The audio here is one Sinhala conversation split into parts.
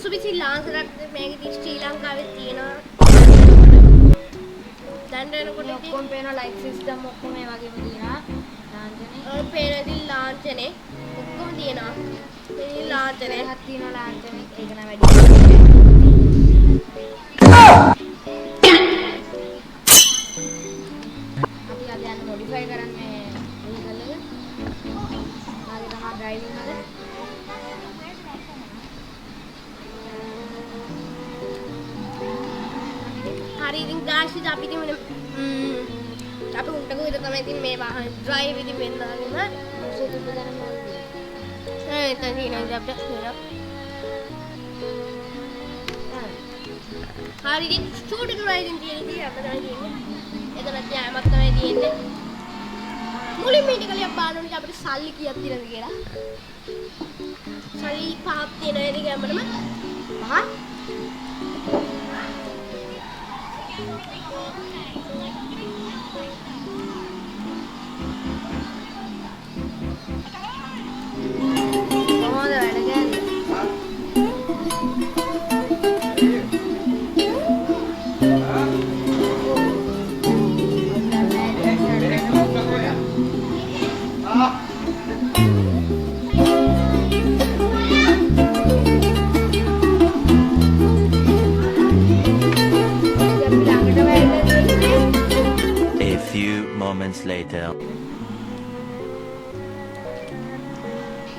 Mitsubishi Lancer මේකේ ශ්‍රී ලංකාවේ තියෙනවා. දැන් එනකොට ඔක්කොම පේන ලයිට් සිස්ටම් ඔක්කොම මේ වගේම තියෙනවා. ලාංඡනේ. ඔය පේනදී ලාංඡනේ ඔක්කොම තියෙනවා. මේ ලාංඡනේ හත් තියෙනවා ලාංඡනේ. ඒක නම් වැඩි. අපි අද යන්න මොඩිෆයි කරන්නේ vehicle එක. මාගේ තමයි ඩ්‍රයිවිං එක. හරි ඉතින් ගාෂි අපි ඉතින් අපි උන්ට කොහෙද තමයි ඉතින් මේ වාහන ඩ්‍රයිව් ඉතින් වෙන්නාගෙන මොකද දුන්න එතන තියෙනවා අපිට හරි ඉතින් ෂූට් කරලා ඉතින් තියෙන්නේ අපිට තියෙන්නේ එතනත් යෑමක් තමයි තියෙන්නේ මුලින්ම මේක කලියක් බලන්න ඕනේ අපිට සල්ලි කීයක් තියෙනවද කියලා සල්ලි පහක් තියෙනවා ඉතින් හැමෝටම පහ moments later.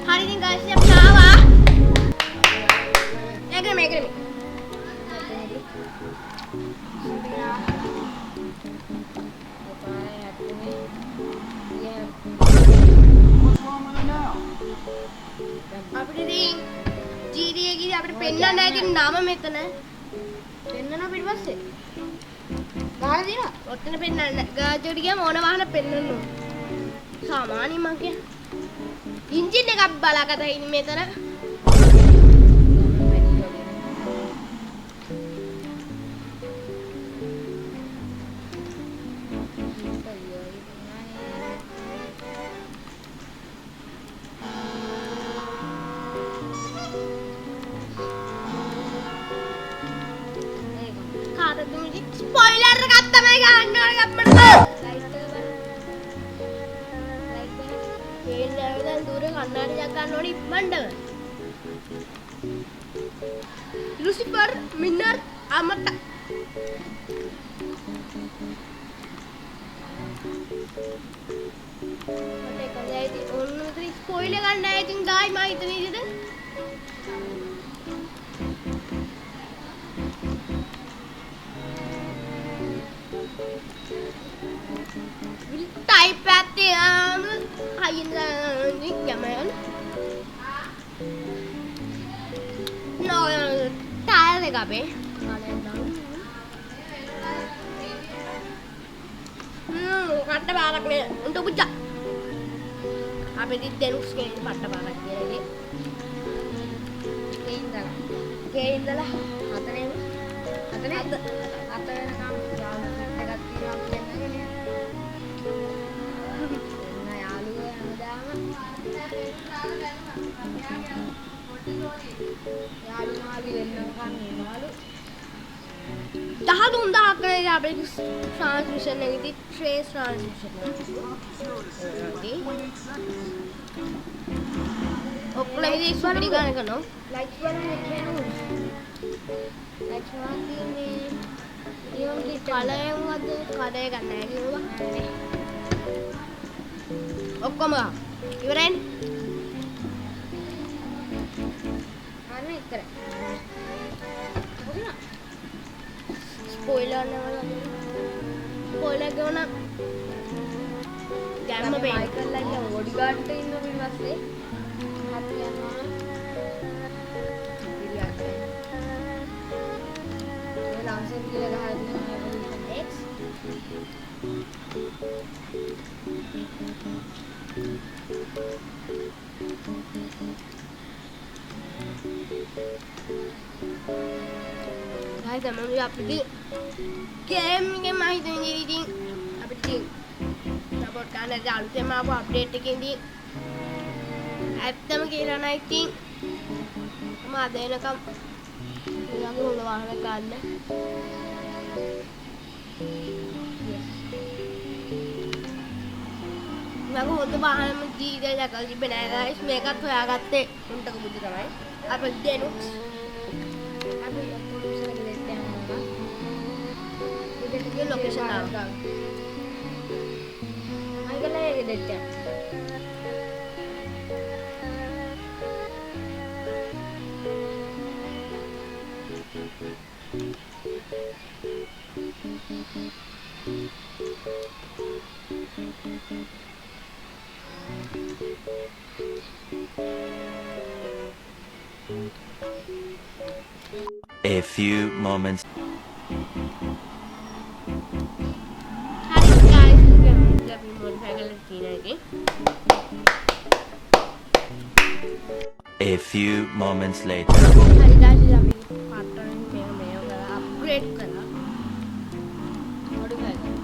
Hari ini guys, siap nyawa. Ekrim. අපිට ඉතින් GTA එකේ අපිට පෙන්නන්න ඇති නම මෙතන. පෙන්නන පිටපස්සේ. ගහලා දිනවා. ඔතන පෙන්නන්න. ගාජෝඩි ගියාම ඕන වාහන පෙන්නන්න ඕන. සාමාන්‍යයෙන් මං කිය. එන්ජින් එකක් බලාගත්තා ඉන්නේ මෙතන. ස්පොයිලර් එකක් තමයි ගන්න ඕනේ අපිට. දැන් දුරේ කණ්ණාඩියක් ගන්න ඕනේ ඉක්මනටම. ලුසිෆර් මින්නර් අමත. මට කලයි ඔන්න උතර ස්පොයිලර් ගන්න ආයි ඉතින් ගායි මම හිතන විදිහට. Type at the yaman. No, tire the gabe. Kata barak ni untuk buka. Apa di denus ke kata barak dia lagi. Kain dah lah. Atane nam jalan dekat tiang tiang ni. Dah tu unda akan ada apa transmission lagi, trace transmission. Okay. Okay, lagi sudah kan kan? Like one like one ini, yang di kalau yang ada kan lagi apa? Okkom ga ඉවරයි අන්න ඉතර හරිද ස්පොයිලර් නෙවෙයි ස්පොයිලර් ගෝන ගැම්ම බේ මයිකල් අයියා බොඩි ගාඩ් එක ඉන්න පිටපස්සේ හත් යනවා ඉරියක් ඒ ලාන්සර් කියලා ගහලා තියෙනවා එවලූෂන් X Guys, I'm අපිට ගේම් එකේ මම හිතන්නේ ඉතින් අපිට සපෝට් කරන්න අලුතෙන්ම ආපු අප්ඩේට් එකකින්දී ඇත්තම කියලා නම් ඉතින් මම අද එනකම් aku hොඳ වාහන ගන්න. මම හොඳ වාහනම ජීවිතේ දැකලා තිබ්බේ නෑ guys. මේකත් හොයාගත්තේ උන්ටක බුද්ධ තමයි. අපි දෙනුත් අපි පොලිසියට දෙන්න යනවා. ඉතින් ලොකේෂන් ආවා. අයිගලා ඒක දෙන්න. A few moments. Hari guys, අපි modify කරලා තියෙන එකේ. A few moments later. Hari guys, අපි pattern මේව කරලා upgrade කරලා modify කරලා.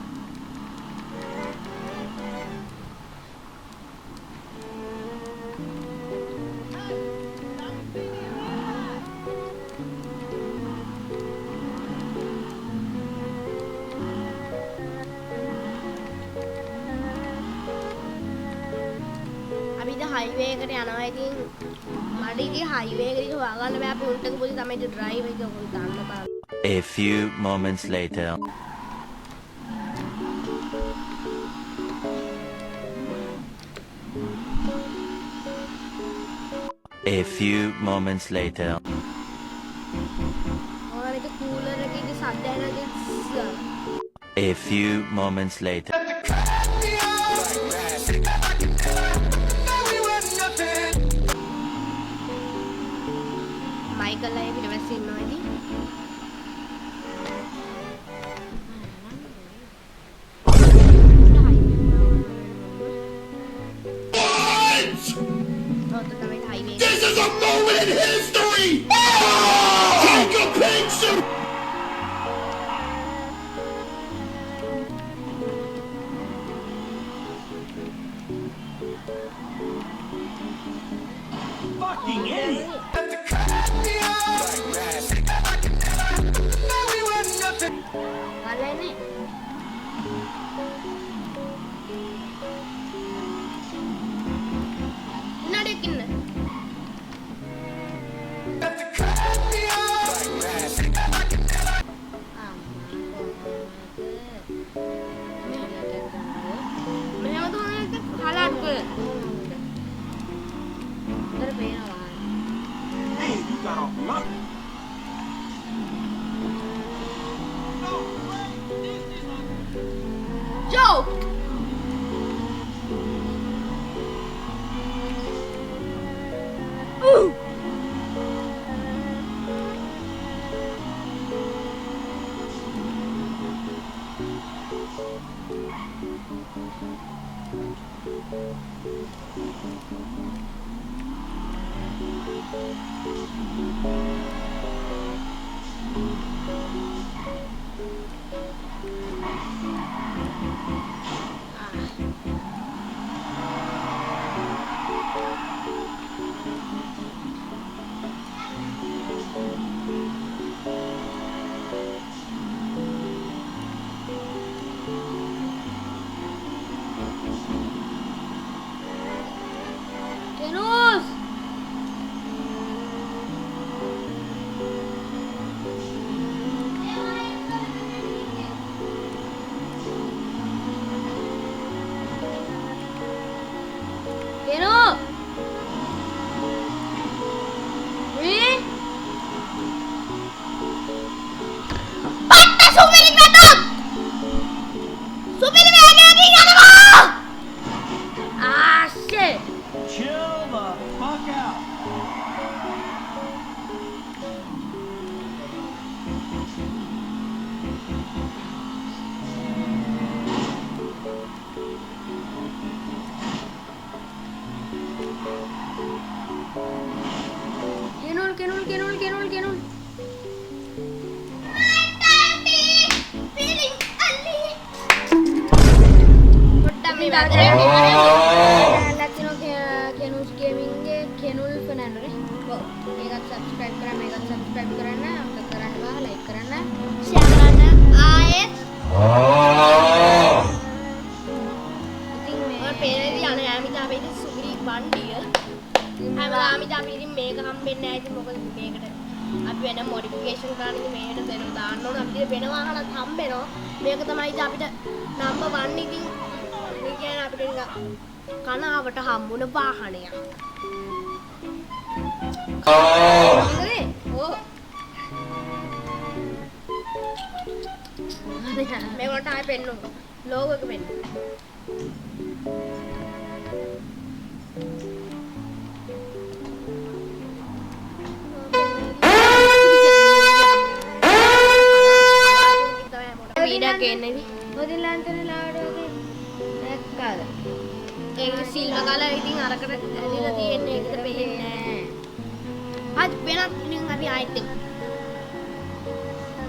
highway එකට යනවා ඉතින් මට ඉතින් highway එක දිහා හොයාගන්න බෑ අපි උන්ටක පොඩි තමයි ඉතින් drive එක උන් දාන්න බෑ. A few moments later. A few moments later. ඔයාලට cooler එකේ සද්ද එනවා. A few moments later. Michael අය පිටවස්ස ඉන්නවා ඉතින්. This is a moment in history! Take a picture! Fucking idiot! Wala na eh. Nadikin na. Hey, you got off luck. Joke! Ooh! Terus! Keno! Eh? Patah sumiling na to! Sumiling na yung ano mo! Ah, shit! Chill the fuck out. Kenul. Latino කෙනුස් ගේමින්ගේ කෙනුල් Fernando නේ. මේකත් subscribe කරන්න මේකත් subscribe කරන්න අමතක කරන්න බා like කරන්න. ෂෙයා කරන්න ආයෙත් ඉතින් මම මේ පේනදී අනේ යාමිත අපි ඉතින් සුගිරි වණ්ඩිය හැමදාම ඉතින් අපි ඉතින් මේක හම්බෙන්නේ නැහැ ඉතින් මොකද මේකට අපි වෙන මොඩිෆිකේෂන් කරන්න ඉතින් මේකට දෙන්න දාන්න ඕන අපිට වෙන වාහනත් හම්බෙනවා මේක තමයි ඉතින් අපිට නම්බර් 1 ඉතින් මේ කියන්නේ අපිට නිකන් කනාවට හම්බුන වාහනයක් හොඳනේ. ඕ. මේකට ආයෙ පෙන්නු ලෝගෝ එක පෙන්නු වීඩියෝ ගේන්නේ මොදිලන්තන ලාඩෝගේ නැක්කාද? ඒක සිල්ව කලර් ඉතින් අරකට ඇලිලා තියෙන්නේ ඒකට වෙන්නේ නැහැ. අද වෙනත් ඉතින් අපි ආයෙත් එමු.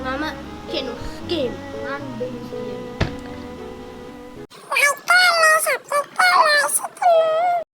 මම කෙනුස් ගේම් මන් දෙන්නේ.